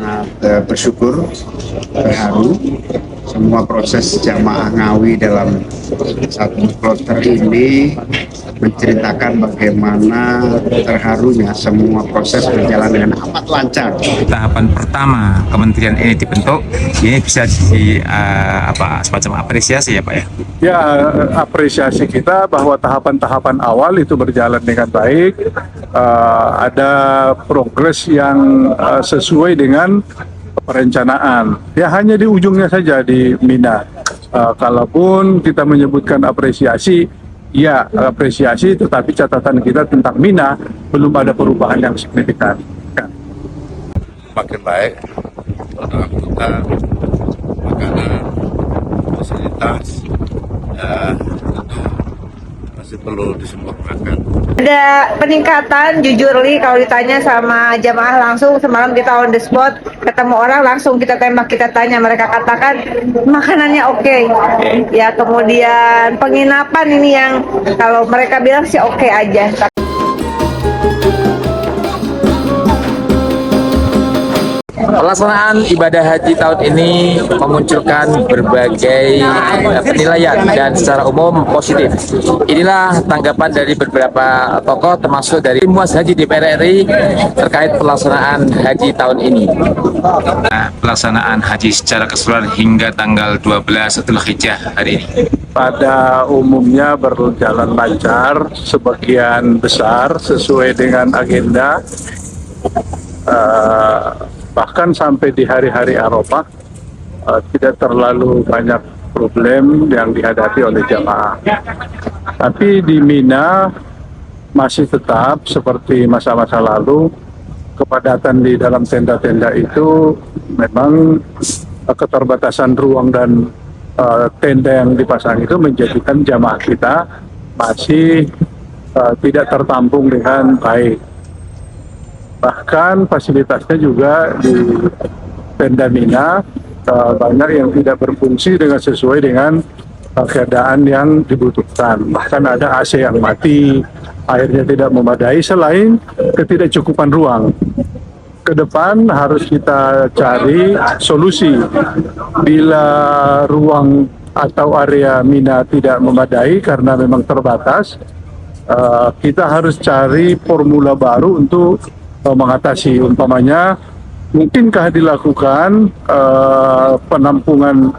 sangat bersyukur, terharu. Semua proses jamaah Ngawi dalam satu kloter ini menceritakan bagaimana terharunya semua proses berjalan dengan amat lancar. Tahapan pertama kementerian ini dibentuk, ini bisa di semacam apresiasi ya Pak ya? Ya, apresiasi kita bahwa tahapan-tahapan awal itu berjalan dengan baik, ada progres yang sesuai dengan perencanaan. Ya hanya di ujungnya saja di Mina. Kalaupun kita menyebutkan apresiasi, ya apresiasi, tetapi catatan kita tentang Mina belum ada perubahan yang signifikan. Makin baik, untuk angkutan, makanan, fasilitas, masih perlu disempurnakan. Ada peningkatan, jujur Li, kalau ditanya sama jamaah langsung, semalam kita on the spot, ketemu orang langsung kita tembak, kita tanya, mereka katakan makanannya oke. Ya, kemudian penginapan ini yang kalau mereka bilang sih oke aja. Pelaksanaan ibadah haji tahun ini memunculkan berbagai penilaian dan secara umum positif. Inilah tanggapan dari beberapa tokoh termasuk dari tim Muas Haji DPR RI terkait pelaksanaan haji tahun ini. Pelaksanaan haji secara keseluruhan hingga tanggal 12 Dzulhijjah hari ini. Pada umumnya berjalan lancar, sebagian besar sesuai dengan agenda. Bahkan sampai di hari-hari Arafah tidak terlalu banyak problem yang dihadapi oleh jamaah. Tapi di Mina masih tetap seperti masa-masa lalu, kepadatan di dalam tenda-tenda itu memang keterbatasan ruang dan tenda yang dipasang itu menjadikan jamaah kita masih tidak tertampung dengan baik. Bahkan fasilitasnya juga di tenda Mina banyak yang tidak berfungsi dengan sesuai dengan keadaan yang dibutuhkan. Bahkan ada AC yang mati, airnya tidak memadai, selain ketidakcukupan ruang. Ke depan harus kita cari solusi. Bila ruang atau area Mina tidak memadai karena memang terbatas, kita harus cari formula baru untuk mengatasi. Umpamanya mungkinkah dilakukan penampungan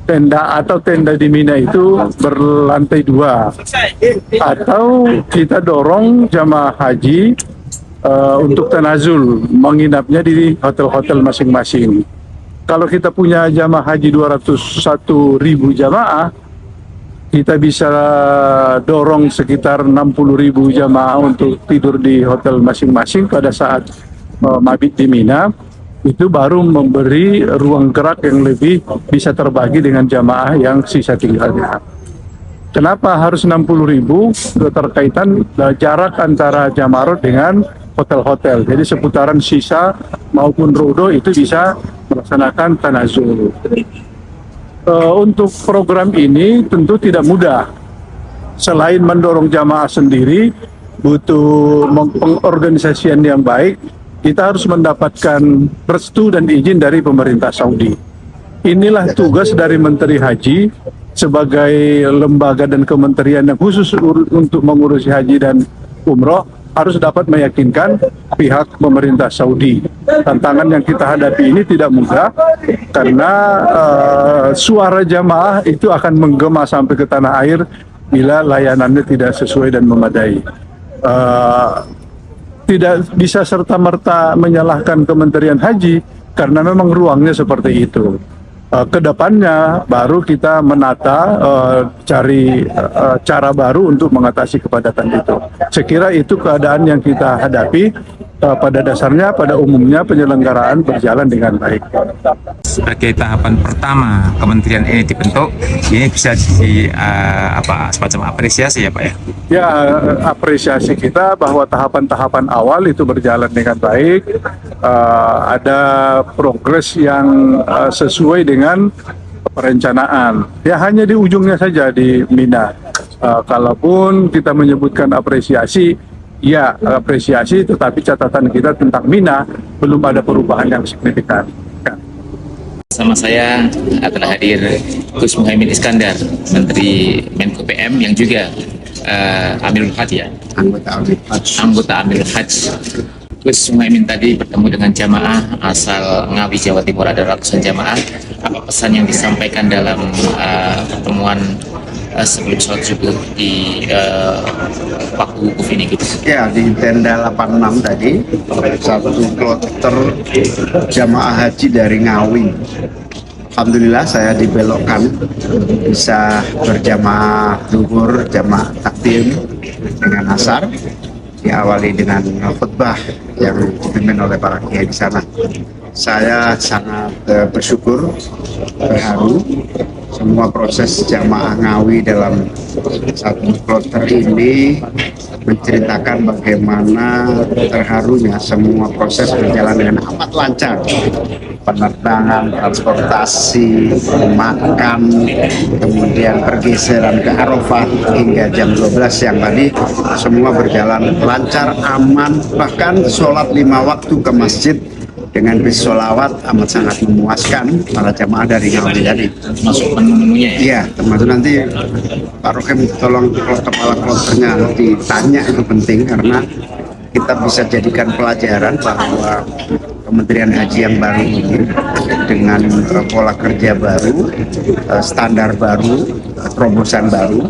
tenda atau tenda di Mina itu berlantai 2, atau kita dorong jamaah haji untuk tanazul menginapnya di hotel-hotel masing-masing. Kalau kita punya jamaah haji 201.000 jamaah, kita bisa dorong sekitar 60.000 jamaah untuk tidur di hotel masing-masing pada saat mabit di Mina. Itu baru memberi ruang gerak yang lebih bisa terbagi dengan jamaah yang sisa tinggalnya. Kenapa harus 60.000? Keterkaitan jarak antara Jamarot dengan hotel-hotel. Jadi seputaran sisa maupun rodo itu bisa melaksanakan tanazul. Untuk program ini tentu tidak mudah. Selain mendorong jamaah sendiri, butuh pengorganisasian yang baik, kita harus mendapatkan restu dan izin dari pemerintah Saudi. Inilah tugas dari Menteri Haji sebagai lembaga dan kementerian yang khusus untuk mengurusi haji dan umroh, harus dapat meyakinkan pihak pemerintah Saudi. Tantangan yang kita hadapi ini tidak mudah, karena suara jamaah itu akan menggema sampai ke tanah air bila layanannya tidak sesuai dan memadai. Tidak bisa serta-merta menyalahkan Kementerian Haji, karena memang ruangnya seperti itu. Kedepannya baru kita menata cari cara baru untuk mengatasi kepadatan itu. Saya kira itu keadaan yang kita hadapi. Pada dasarnya, pada umumnya penyelenggaraan berjalan dengan baik. Sebagai tahapan pertama kementerian ini dibentuk, ini bisa di semacam apresiasi ya Pak ya? Ya, apresiasi kita bahwa tahapan-tahapan awal itu berjalan dengan baik, ada progres yang sesuai dengan perencanaan. Ya hanya di ujungnya saja di Mina. Kalaupun kita menyebutkan apresiasi, ya apresiasi, tetapi catatan kita tentang Mina belum ada perubahan yang signifikan. Sama saya telah hadir Gus Muhaimin Iskandar, Menteri Menko PM yang juga Amirul Hajj ya, anggota Amirul Hajj. Gus Muhaimin tadi bertemu dengan jamaah asal Ngawi Jawa Timur, ada ratusan jamaah. Apa pesan yang disampaikan dalam pertemuan sebelum sholat subuh di Paku Wukuf ini, Gus? Ya, di tenda 86 tadi, satu kloter jamaah haji dari Ngawi. Alhamdulillah saya dibelokkan, bisa berjamaah zuhur, jamaah takdim dengan asar, diawali dengan khutbah yang dipimpin oleh para kiai di sana. Saya sangat bersyukur, terharu. Semua proses jamaah Ngawi dalam satu kloter ini menceritakan bagaimana terharunya semua proses berjalan dengan amat lancar. Penerbangan, transportasi, makan, kemudian pergeseran ke Arafah hingga jam 12 siang tadi, semua berjalan lancar, aman, bahkan sholat 5 waktu ke masjid dengan bis sholawat amat sangat memuaskan para jamaah dari Ngawi tadi. Masuk menu-menunya ya? Iya, termasuk nanti Pak Rokem tolong kepala kloternya ditanya, itu penting karena kita bisa jadikan pelajaran bahwa Kementerian Haji yang baru ini dengan pola kerja baru, standar baru, terobosan baru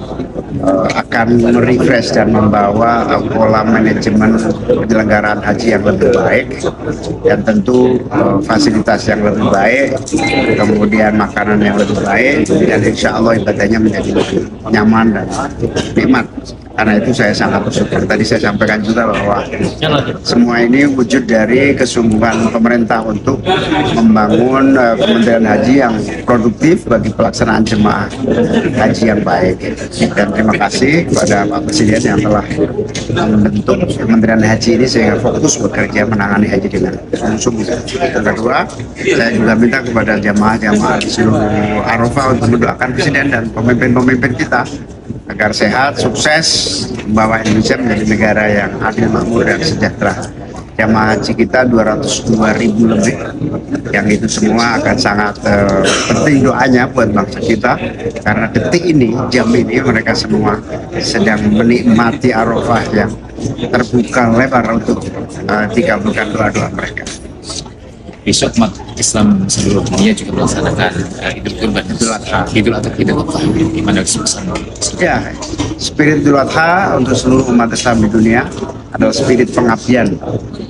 akan merefresh dan membawa pola manajemen penyelenggaraan haji yang lebih baik, dan tentu fasilitas yang lebih baik, kemudian makanan yang lebih baik, dan insya Allah ibadahnya menjadi lebih nyaman dan nikmat. Karena itu saya sangat bersyukur. Tadi saya sampaikan juga bahwa semua ini wujud dari kesungguhan pemerintah untuk membangun Kementerian Haji yang produktif bagi pelaksanaan jemaah haji yang baik. Dan terima kasih kepada Pak Presiden yang telah membentuk Kementerian Haji ini sehingga fokus bekerja menangani haji dengan sungguh-sungguh. Yang kedua, saya juga minta kepada jamaah-jamaah di seluruh Arafah untuk mendoakan Presiden dan pemimpin-pemimpin kita agar sehat, sukses, membawa Indonesia menjadi negara yang adil, makmur, dan sejahtera. Jamaah haji kita 202.000 lebih, yang itu semua akan sangat penting doanya buat bangsa kita, karena detik ini, jam ini mereka semua sedang menikmati Arafah yang terbuka lebar untuk dikabulkan doa-doa mereka. Besok umat Islam seluruh dunia juga melaksanakan Idul Kurban, Idul Adha, gimana pesan? Ya, spirit Idul Adha untuk seluruh umat Islam di dunia adalah spirit pengabdian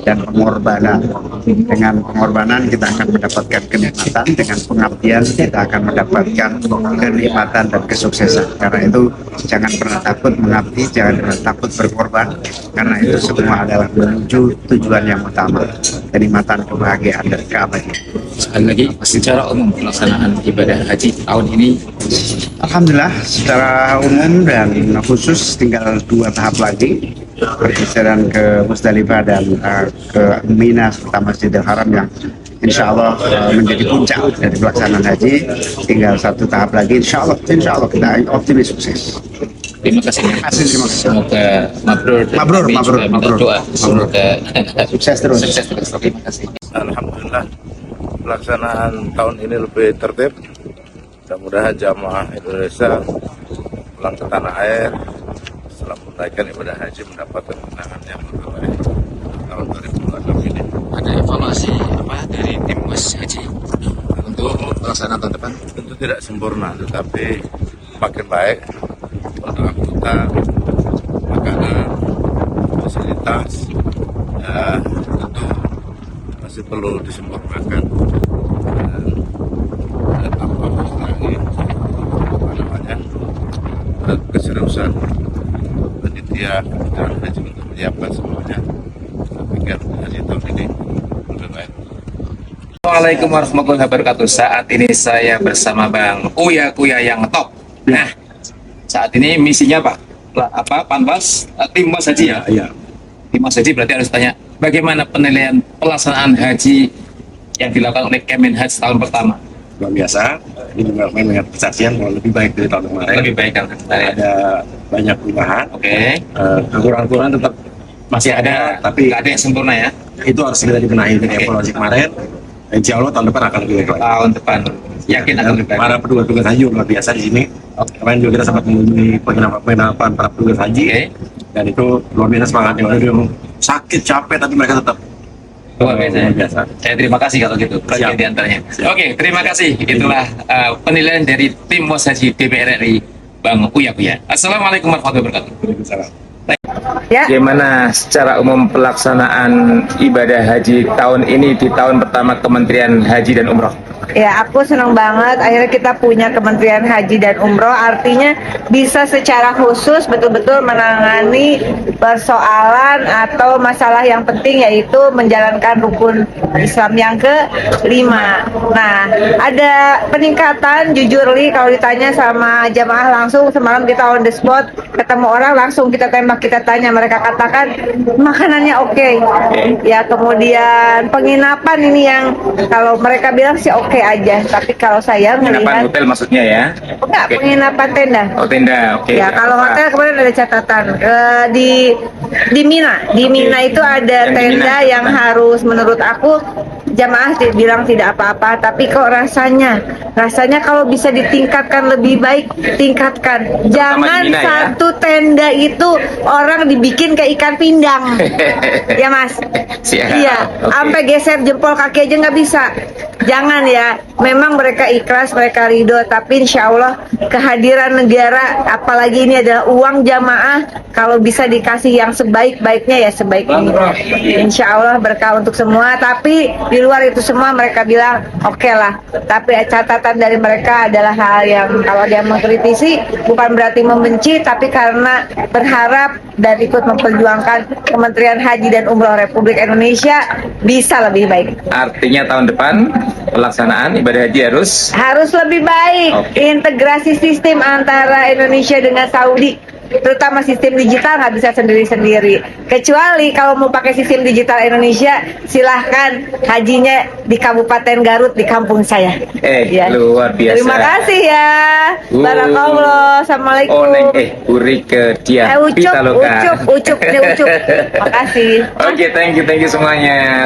dan pengorbanan. Dengan pengorbanan kita akan mendapatkan kenikmatan, dengan pengabdian kita akan mendapatkan kenikmatan dan kesuksesan. Karena itu jangan pernah takut mengabdi, jangan pernah takut berkorban, karena itu semua adalah menuju tujuan yang utama, kenikmatan, kebahagiaan, dan keabadian. Sekali lagi, secara umum pelaksanaan ibadah haji tahun ini, alhamdulillah secara umum dan khusus tinggal 2 tahap lagi, pergeseran ke Musdalifah dan ke Mina serta Masjidil Haram yang insya Allah menjadi puncak dari pelaksanaan haji. Tinggal 1 tahap lagi, insya Allah kita optimis sukses. terima kasih. Semoga mabrur. Doa semoga sukses terus. Terima kasih. Alhamdulillah pelaksanaan tahun ini lebih tertib. Mudah-mudahan jamaah Indonesia pulang ke tanah air setelah menunaikan ibadah haji mendapatkan kemenangan yang lebih baik tahun 2026 ini. Ada evaluasi apa dari tim Mas Haji untuk pelaksanaan tahun depan? Tentu tidak sempurna, tetapi makin baik untuk anggota, makanan, fasilitas, ya tentu masih perlu disempurnakan. Dan tanpa lagi apa namanya keseriusan panitia dan haji untuk menyiapkan semuanya. Saya pikir haji tahun ini lebih baik. Assalamualaikum warahmatullahi wabarakatuh. Saat ini saya bersama Bang Uya yang top. Nah, saat ini misinya Pak Panwas tim Mas Haji ya? Iya. Tim Mas Haji berarti harus tanya bagaimana penilaian pelaksanaan haji yang dilakukan oleh Kemenhaj tahun pertama? Luar biasa. Ini juga dengan kesaksian bahwa lebih baik dari tahun kemarin. Lebih baik kan? Ada banyak perubahan. Oke. Kekurangan-kekurangan tetap masih ada, tapi nggak ada yang sempurna ya. itu harus segera dibenahi dari evaluasi kemarin. Insya Allah tahun depan akan lebih baik lagi. Tahun depan yakin akan lebih baik. Para petugas haji luar biasa di sini. Kemarin juga kita sempat mengunjungi penginapan para petugas haji, Oke. dan itu luar biasa semangatnya. Waduh, sakit capek tapi mereka tetap Luar biasa. luar biasa. Saya terima kasih kalau gitu. Siap. Bagian di antaranya. Siap. Oke, terima kasih. Itulah penilaian dari tim Mos Haji DPR RI Bang Uya Buya. Assalamualaikum warahmatullahi wabarakatuh. Waalaikumsalam. Ya. Bagaimana secara umum pelaksanaan ibadah haji tahun ini di tahun pertama Kementerian Haji dan Umroh? Ya, aku senang banget akhirnya kita punya Kementerian Haji dan Umroh, artinya bisa secara khusus betul-betul menangani persoalan atau masalah yang penting, yaitu menjalankan rukun Islam yang kelima. Nah, ada peningkatan, jujur Li, kalau ditanya sama jamaah langsung, semalam kita on the spot, ketemu orang langsung kita tembak, kita tanya, mereka katakan makanannya oke. Ya, kemudian penginapan ini yang kalau mereka bilang sih oke aja, tapi kalau saya Penginapan melihat hotel maksudnya ya? enggak, Oke. penginapan tenda. Oh tenda, oke. Ya, kalau Apa? hotel kemarin ada catatan di Mina itu ada Yang di tenda Mina, yang catatan. harus menurut aku jamaah bilang tidak apa-apa, tapi kok rasanya kalau bisa ditingkatkan lebih baik, tingkatkan. Jangan di Mina, ya? satu tenda itu orang dibikin kayak ikan pindang. Ya Mas. Siap. Iya, Oke. sampai geser jempol kaki aja nggak bisa. Jangan ya. Memang mereka ikhlas, mereka ridho, tapi insya Allah kehadiran negara, apalagi ini adalah uang jamaah, kalau bisa dikasih yang sebaik-baiknya ya sebaik ini. Insya Allah berkah untuk semua. Tapi di luar itu semua mereka bilang oke lah. Tapi catatan dari mereka adalah hal yang kalau dia mengkritisi bukan berarti membenci, tapi karena berharap dan ikut memperjuangkan Kementerian Haji dan Umroh Republik Indonesia bisa lebih baik. Artinya tahun depan pelaksanaan ibadah haji Harus lebih baik. Oke. Integrasi sistem antara Indonesia dengan Saudi, terutama sistem digital, nggak bisa sendiri-sendiri. Kecuali kalau mau pakai sistem digital Indonesia, silahkan hajinya di Kabupaten Garut, di kampung saya. Ya. luar biasa. Terima kasih ya. Barakallah. Assalamualaikum. Oh neng uri ke dia Ucup. Ini Ucup. Makasih. Oke, thank you semuanya.